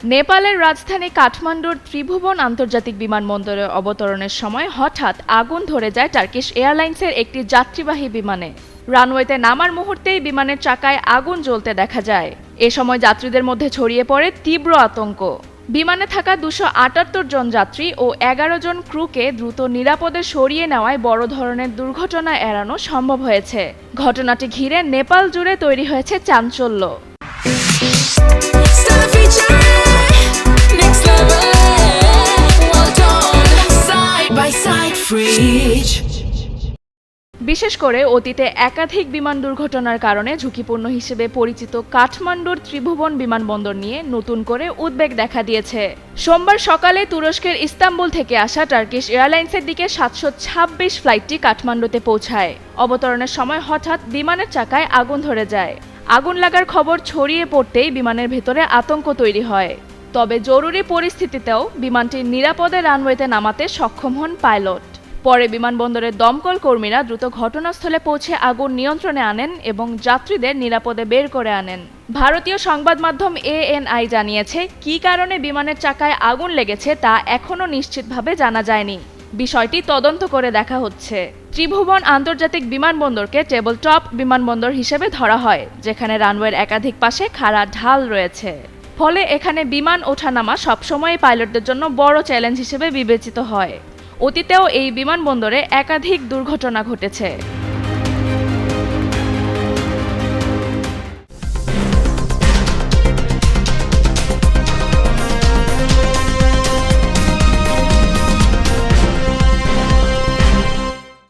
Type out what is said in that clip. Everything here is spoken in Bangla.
নেপালের রাজধানী কাঠমান্ডুর ত্রিভুবন আন্তর্জাতিক বিমানবন্দরে অবতরণের সময় হঠাৎ আগুন ধরে যায় টার্কিশ এয়ারলাইন্সের একটি যাত্রীবাহী বিমানে। রানওয়েতে নামার মুহূর্তেই বিমানের চাকায় আগুন জ্বলতে দেখা যায়। এ সময় যাত্রীদের মধ্যে ছড়িয়ে পড়ে তীব্র আতঙ্ক। বিমানে থাকা 278 জন যাত্রী ও 11 জন ক্রুকে দ্রুত নিরাপদে সরিয়ে নেওয়ায় বড় ধরনের দুর্ঘটনা এড়ানো সম্ভব হয়েছে। ঘটনাটি ঘিরে নেপাল জুড়ে তৈরি হয়েছে চাঞ্চল্য। বিশেষ করে অতীতে একাধিক বিমান দুর্ঘটনার কারণে ঝুঁকিপূর্ণ হিসেবে পরিচিত কাঠমান্ডুর ত্রিভুবন বিমানবন্দর নিয়ে নতুন করে উদ্বেগ দেখা দিয়েছে। সোমবার সকালে তুরস্কের ইস্তাম্বুল থেকে আসা টার্কিশ এয়ারলাইন্সের দিকে 726 ফ্লাইটটি কাঠমান্ডুতে পৌঁছায়। অবতরণের সময় হঠাৎ বিমানের চাকায় আগুন ধরে যায়। আগুন লাগার খবর ছড়িয়ে পড়তেই বিমানের ভেতরে আতঙ্ক তৈরি হয়। তবে জরুরি পরিস্থিতিতেও বিমানটি নিরাপদে রানওয়েতে নামাতে সক্ষম হন পাইলট। পরে বিমানবন্দরের দমকল কর্মীরা দ্রুত ঘটনাস্থলে পৌঁছে আগুন নিয়ন্ত্রণে আনেন এবং যাত্রীদের নিরাপদে বের করে আনেন। ভারতীয় সংবাদ মাধ্যম ANI জানিয়েছে, কী কারণে বিমানের চাকায় আগুন লেগেছে তা এখনও নিশ্চিতভাবে জানা যায়নি। বিষয়টি তদন্ত করে দেখা হচ্ছে। ত্রিভুবন আন্তর্জাতিক বিমানবন্দরকে টেবল টপ বিমানবন্দর হিসেবে ধরা হয়, যেখানে রানওয়ের একাধিক পাশে খাড়া ঢাল রয়েছে। ফলে এখানে বিমান ওঠানামা সবসময় পাইলটদের জন্য বড় চ্যালেঞ্জ হিসেবে বিবেচিত হয়। অতীতেও এই বিমানবন্দরে একাধিক দুর্ঘটনা ঘটেছে।